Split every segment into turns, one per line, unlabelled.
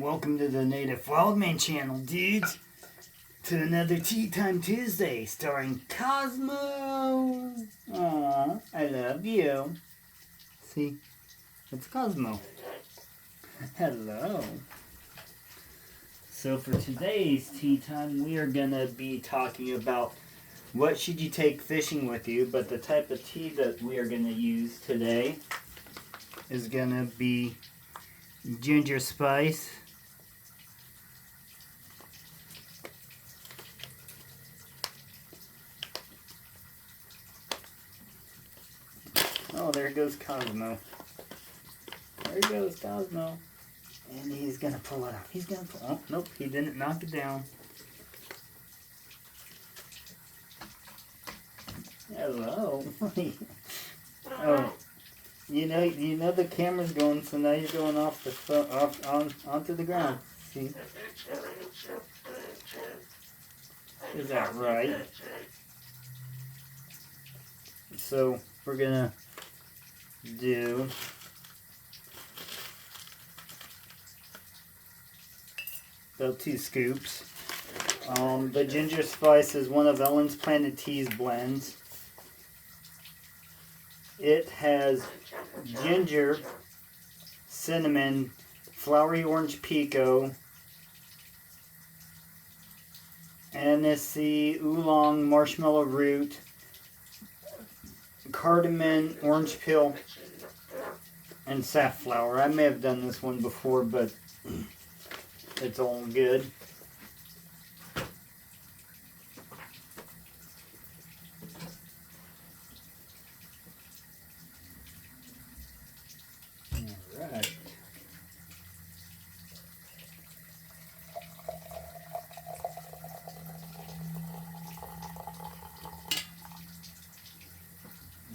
welcome to the Native Wildman channel, dudes. To another Tea Time Tuesday starring Cosmo. Aw, I love you. See, it's Cosmo. Hello. So for today's Tea Time, we are going to be talking about what should you take fishing with you, but the type of tea that we are going to use today is going to be ginger spice, oh, there goes Cosmo. There goes Cosmo. And he's going to pull it out. He's going to pull, oh, nope, he didn't knock it down. Hello. Oh, you know the camera's going, so now you're going off the onto the ground. See? Is that right? So we're gonna do about 2 scoops. The ginger spice is one of Ellen's Planet Tea's blends. It has ginger, cinnamon, flowery orange pico, anisey, oolong, marshmallow root, cardamom, orange peel, and safflower. I may have done this one before, but it's all good. Alright.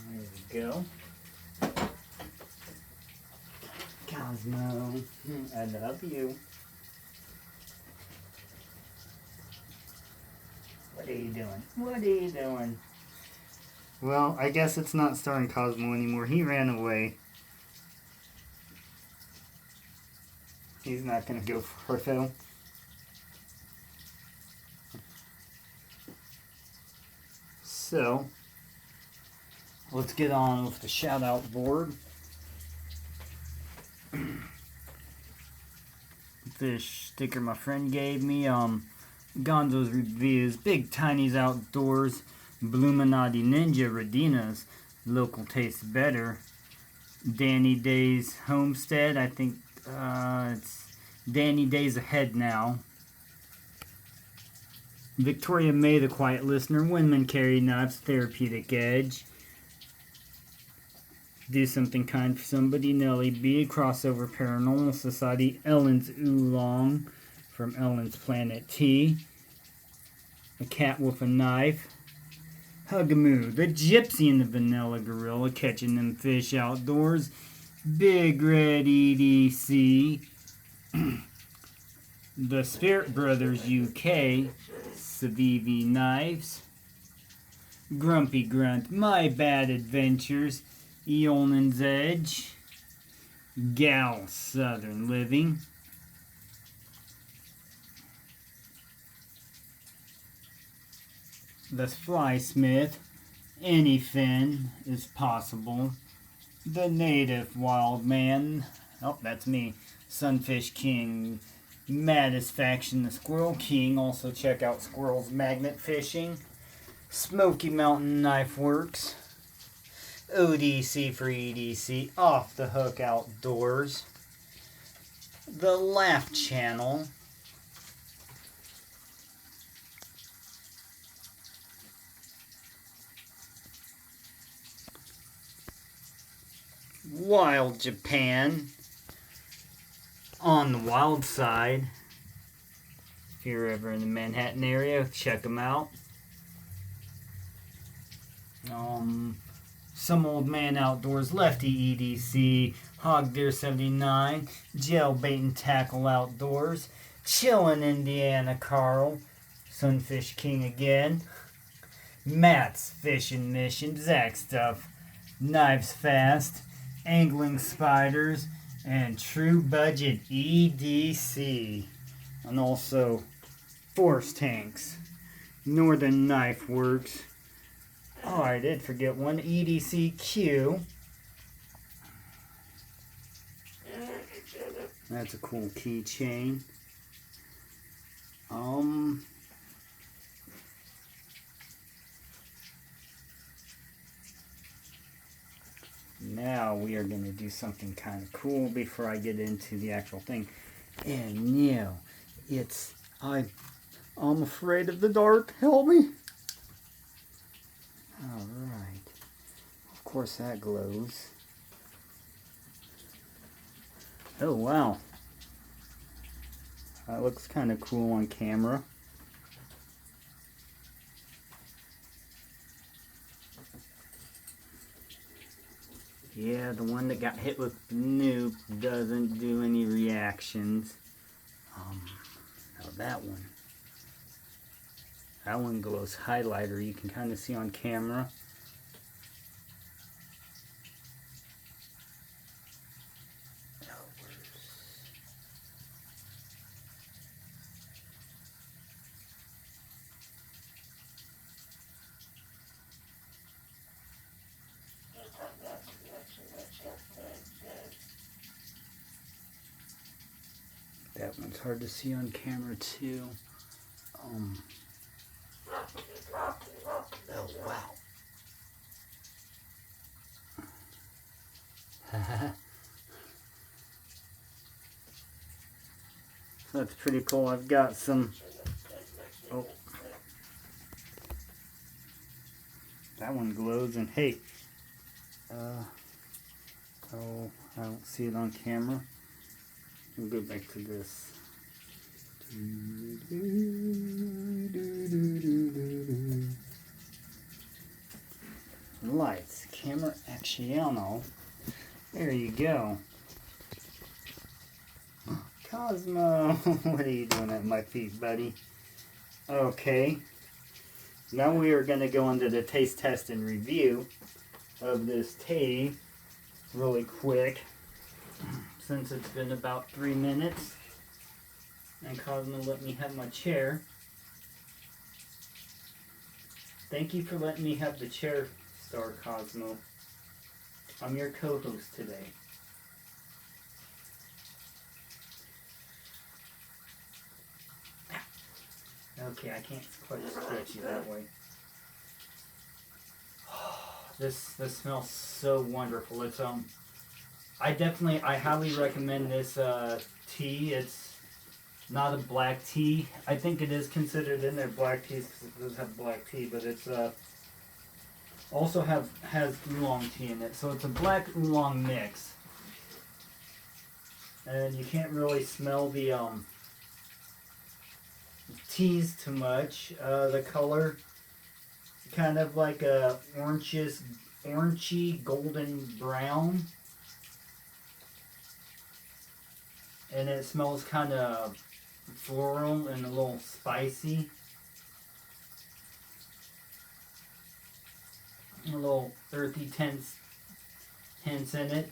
There we go. Cosmo, I love you. What are you doing? What are you doing? Well, I guess it's not starring Cosmo anymore. He ran away. He's not going to go for it, though. So, let's get on with the shout-out board. Fish sticker my friend gave me. Gonzo's Reviews, Big Tiny's Outdoors, Bluminati Ninja, Radina's Local Tastes Better, Danny Day's Homestead, I think it's Danny Days Ahead now, Victoria May, The Quiet Listener, Windman Carry Knives, Therapeutic Edge, Do Something Kind for Somebody, Nellie B, Crossover Paranormal Society, Ellen's Oolong from Ellen's Planet Tea, A Cat with a Knife, Hugamoo, The Gypsy and the Vanilla Gorilla, Catching Them Fish Outdoors, Big Red EDC, The Spirit Brothers UK, Savivi Knives, Grumpy Grunt, My Bad Adventures, Eonan's Edge, Gal Southern Living, The Flysmith, Anyfin is Possible, The Native Wildman, oh, that's me, Sunfish King, Maddest Faction, The Squirrel King, also check out Squirrel's Magnet Fishing, Smoky Mountain Knife Works, ODC for EDC, Off the Hook Outdoors, The Laugh Channel, Wild Japan, On the Wild Side. If you're ever in the Manhattan area, check them out. Some Old Man Outdoors, Lefty EDC, Hog Deer 79, Gel Bait and Tackle Outdoors, Chillin' Indiana Carl, Sunfish King again, Matt's Fishing Mission, Zach Stuff, Knives Fast, Angling Spiders, and True Budget EDC, and also Force Tanks, Northern Knife Works. Oh, I did forget one, EDCQ. That's a cool keychain. Now we are going to do something kind of cool before I get into the actual thing. And now, I'm afraid of the dark. Help me. Alright. Of course that glows. Oh, wow. That looks kind of cool on camera. Yeah, the one that got hit with Nuke doesn't do any reactions. Now that one glows highlighter. You can kind of see on camera. That one's hard to see on camera too. Oh wow. That's pretty cool. I've got some. Oh. That one glows, and hey. Oh, I don't see it on camera. We'll go back to this. Lights, camera acciono. There you go. Cosmo, what are you doing at my feet, buddy? Okay. Now we are going to go into the taste test and review of this tea really quick, since it's been about 3 minutes. And Cosmo let me have my chair. Thank you for letting me have the chair, Star Cosmo. I'm your co-host today. Okay, I can't quite stretch you that way. This smells so wonderful. It's I highly recommend this tea. It's not a black tea. I think it is considered in there black teas because it does have black tea, but it's also has oolong tea in it. So it's a black oolong mix, and you can't really smell the teas too much. The color, kind of like a orangey golden brown, and it smells kind of floral and a little spicy, a little earthy hints in it.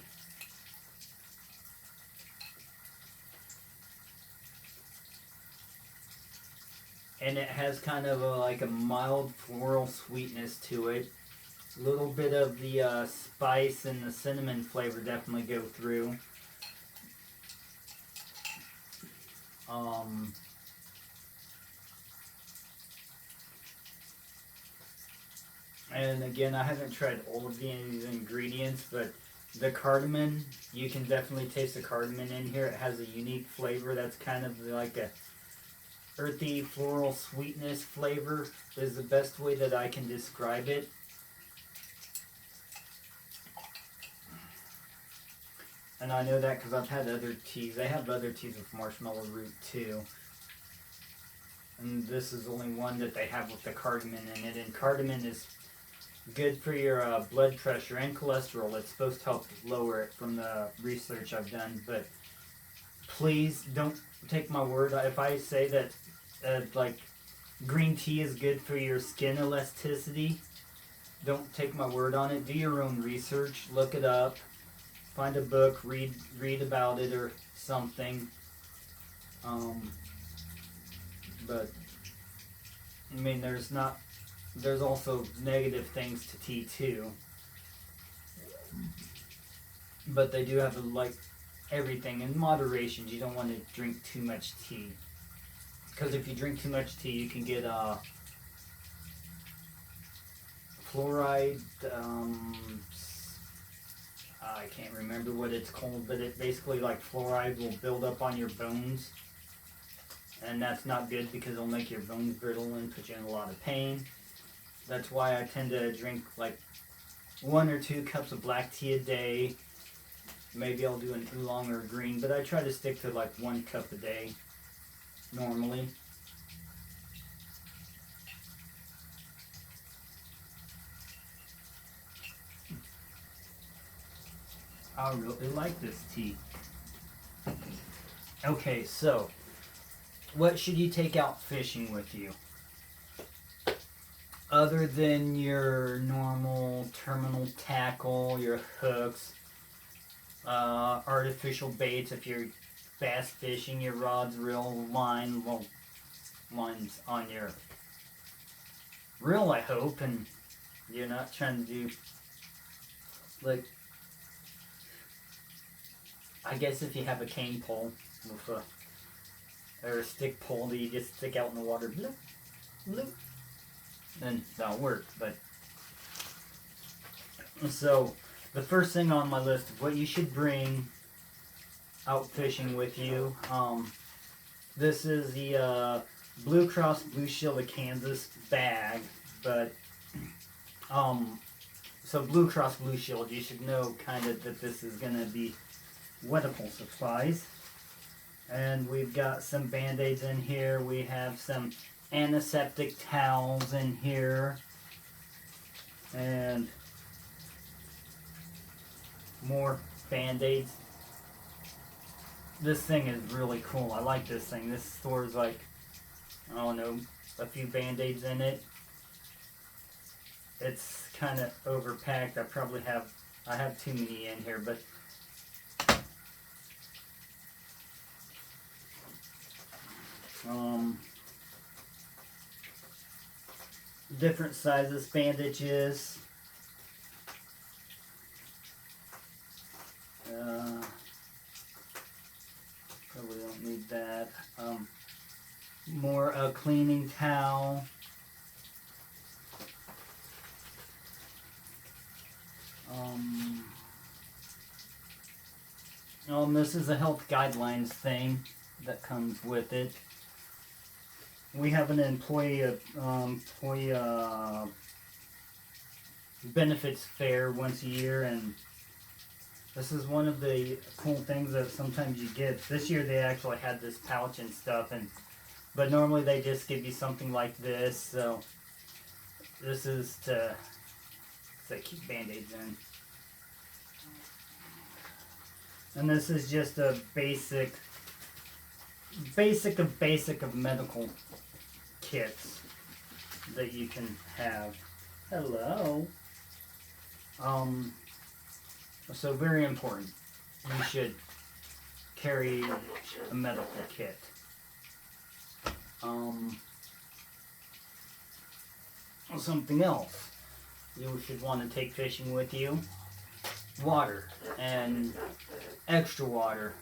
And it has kind of like a mild floral sweetness to it. A little bit of the spice and the cinnamon flavor definitely go through. And again, I haven't tried all of these ingredients, but the cardamom, you can definitely taste the cardamom in here. It has a unique flavor that's kind of like a earthy floral sweetness flavor is the best way that I can describe it. And I know that because I've had other teas. They have other teas with marshmallow root too. And this is only one that they have with the cardamom in it. And cardamom is good for your blood pressure and cholesterol. It's supposed to help lower it from the research I've done. But please don't take my word. If I say that like green tea is good for your skin elasticity, don't take my word on it. Do your own research. Look it up. find a book, read about it or something. But I mean, there's also negative things to tea too. But they do have like everything in moderation. You don't want to drink too much tea, because if you drink too much tea, you can get fluoride. I can't remember what it's called, but it basically, like, fluoride will build up on your bones, and that's not good because it'll make your bones brittle and put you in a lot of pain. That's why I tend to drink like 1 or 2 cups of black tea a day. Maybe I'll do an oolong or a green, but I try to stick to like 1 cup a day normally. I really like this tea. Okay, so what should you take out fishing with you? Other than your normal terminal tackle, your hooks, artificial baits, if you're bass fishing, your rods, reel, line, well, line's on your reel, I hope, and you're not trying to do, like, I guess if you have a cane pole with or a stick pole that you just stick out in the water, bloop, bloop, then that'll work. But so the first thing on my list of what you should bring out fishing with you, this is the Blue Cross Blue Shield of Kansas bag, but so Blue Cross Blue Shield, you should know kind of that this is going to be medical supplies. And we've got some band-aids in here. We have some antiseptic towels in here. And more band-aids. This thing is really cool. I like this thing. This stores like, I don't know, a few band-aids in it. It's kind of overpacked. I have too many in here, but different sizes bandages. Probably don't need that. More a cleaning towel. This is a health guidelines thing that comes with it. We have an employee benefits fair once a year, and this is one of the cool things that sometimes you get. This year they actually had this pouch and stuff, but normally they just give you something like this. So this is to keep band-aids in. And this is just a basic of medical kits that you can have. Hello. So very important. You should carry a medical kit. Something else you should want to take fishing with you. Water, and extra water.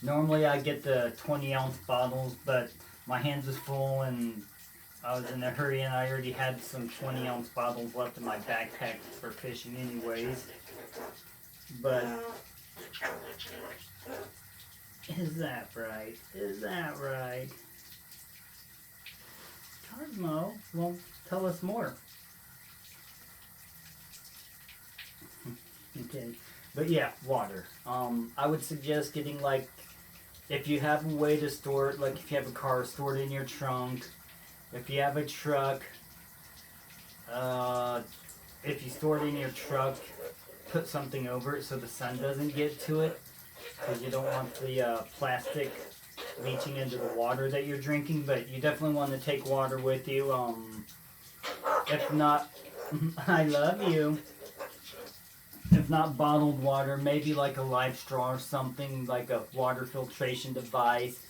Normally I get the 20-ounce bottles, but my hands was full and I was in a hurry and I already had some 20-ounce bottles left in my backpack for fishing anyways. But is that right? Is that right? Cosmo, well, tell us more. Okay, but yeah, water. I would suggest getting, like, if you have a way to store it, like if you have a car, store it in your trunk. If you have a truck, if you store it in your truck, put something over it so the sun doesn't get to it, because you don't want the plastic leaching into the water that you're drinking. But you definitely want to take water with you. If not, I love you. If if not bottled water, maybe like a live straw or something, like a water filtration device,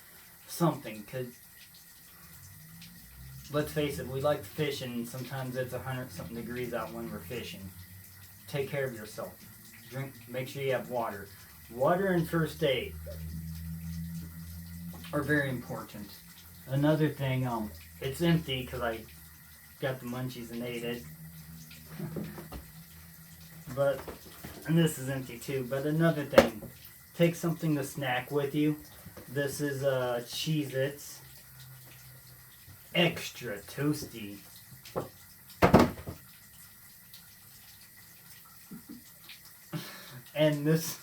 something. Because let's face it, we like to fish, and sometimes it's 100-something degrees out when we're fishing. Take care of yourself. Drink. Make sure you have water. Water and first aid are very important. Another thing, it's empty because I got the munchies and ate it. But, and this is empty too. But another thing, take something to snack with you. This is Cheez-Its Extra Toasty. And this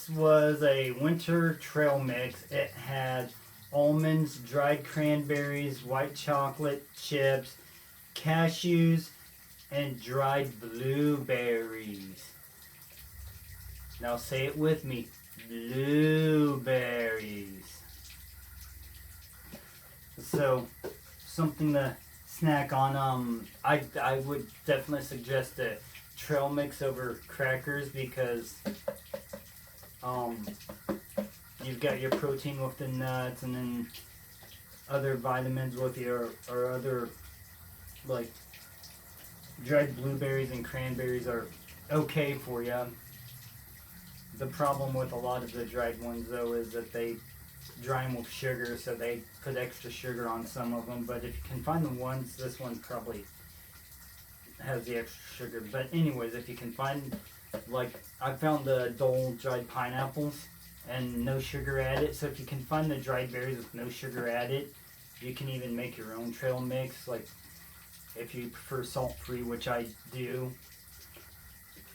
was a winter trail mix. It had almonds, dried cranberries, white chocolate chips, cashews, and dried blueberries. Now say it with me. Blueberries. So, something to snack on. I would definitely suggest a trail mix over crackers because you've got your protein with the nuts and then other vitamins with your or other like dried blueberries and cranberries are okay for you. The problem with a lot of the dried ones though is that they dry them with sugar, so they put extra sugar on some of them. But if you can find the ones, this one probably has the extra sugar. But anyways, if you can find, like, I found the Dole dried pineapples and no sugar added. So if you can find the dried berries with no sugar added, you can even make your own trail mix. Like, if you prefer salt-free, which I do,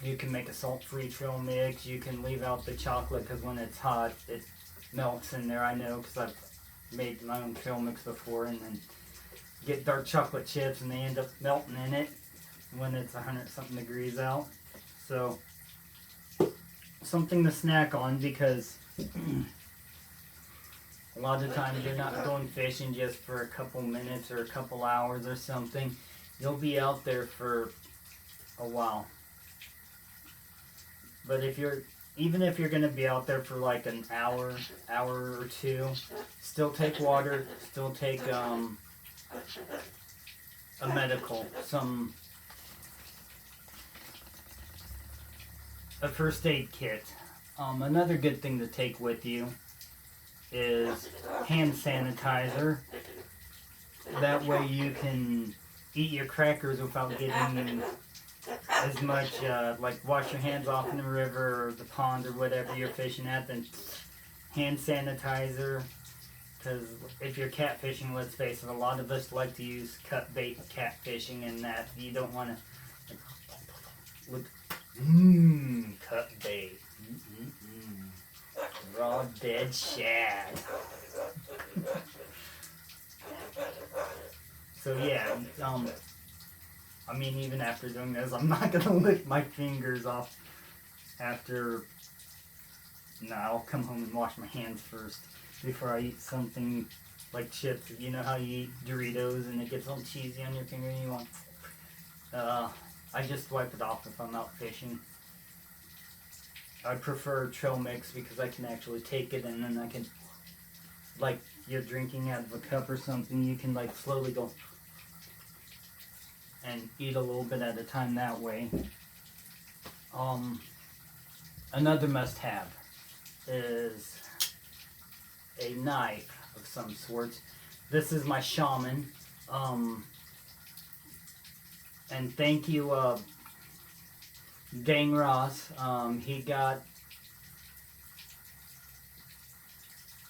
you can make a salt-free trail mix. You can leave out the chocolate because when it's hot, it melts in there. I know because I've made my own trail mix before, and then get dark chocolate chips and they end up melting in it when it's 100-something degrees out. So something to snack on because a lot of times you're not going fishing just for a couple minutes or a couple hours or something. You'll be out there for a while. But even if you're going to be out there for like an hour or two, still take water, still take a medical, a first aid kit. Another good thing to take with you is hand sanitizer. That way you can eat your crackers without getting as much, like wash your hands off in the river or the pond or whatever you're fishing at, then hand sanitizer. Because if you're catfishing, let's face it, a lot of us like to use cut bait catfishing, and that you don't want to look, cut bait, raw dead shad. So yeah, I mean, even after doing this, I'm not going to lick my fingers off after. No, I'll come home and wash my hands first before I eat something like chips. You know how you eat Doritos and it gets all cheesy on your finger and you want... I just wipe it off if I'm out fishing. I prefer trail mix because I can actually take it and then I can... Like, you're drinking out of a cup or something, you can like slowly go... and eat a little bit at a time that way. Another must-have is a knife of some sort. This is my Shaman. And thank you, Dang Ross. He got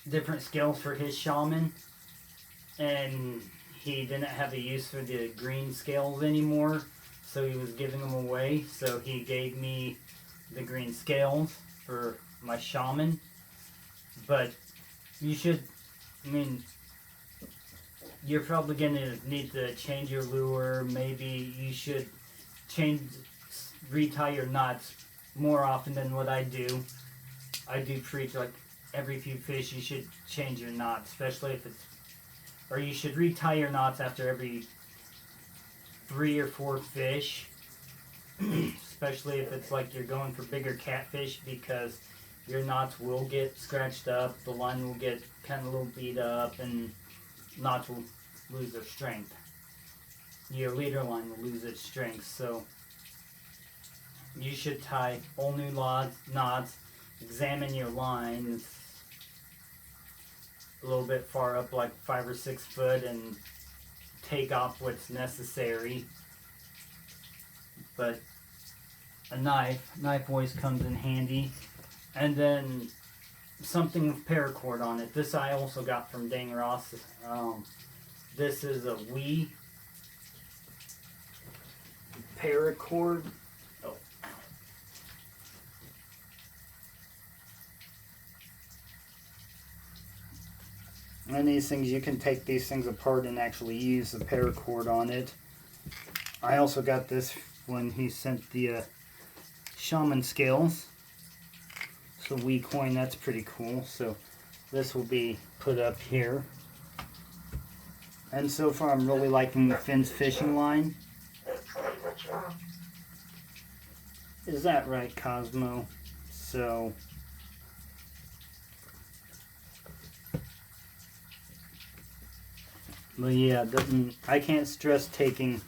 different skills for his Shaman, and he didn't have a use for the green scales anymore, so he was giving them away. So he gave me the green scales for my Shaman. But you should, I mean, you're probably going to need to change your lure. Maybe you should retie your knots more often than what I do. I do preach like every few fish you should change your knots, especially if it's, or you should retie your knots after every 3 or 4 fish. especially if it's like you're going for bigger catfish, because your knots will get scratched up, the line will get kind of a little beat up, and knots will lose their strength. Your leader line will lose its strength, so you should tie all new knots, examine your lines a little bit far up, like 5 or 6 foot, and take off what's necessary. But a knife always comes in handy. And then something with paracord on it. This I also got from Dang Ross. This is a Wii paracord. Oh. And these things, you can take these things apart and actually use the paracord on it. I also got this when he sent the shaman scales. So Wii coin, that's pretty cool. So this will be put up here. And so far I'm really liking the Finn's fishing line. Is that right, Cosmo? So but yeah, I can't stress taking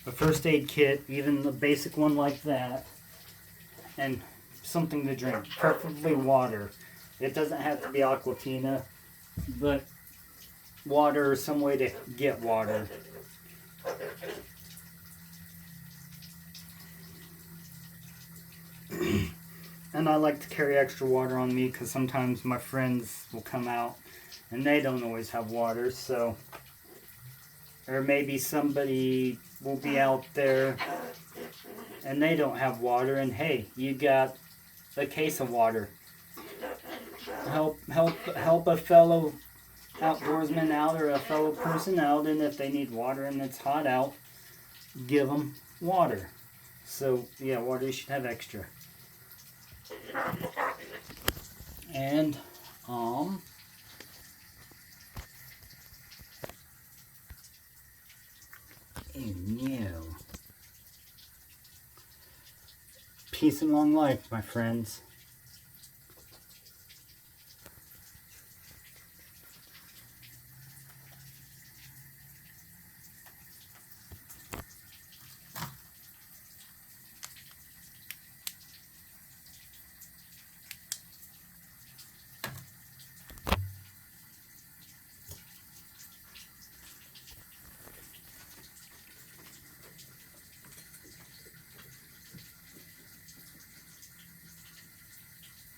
a first aid kit, even the basic one like that, and something to drink, preferably water. It doesn't have to be Aquafina, but water or some way to get water. And I like to carry extra water on me because sometimes my friends will come out and they don't always have water, so, or maybe somebody will be out there and they don't have water, and hey, you got a case of water. Help a fellow outdoorsman out, or a fellow person out, and if they need water and it's hot out, give them water. So yeah, water you should have extra. And peace and long life, my friends.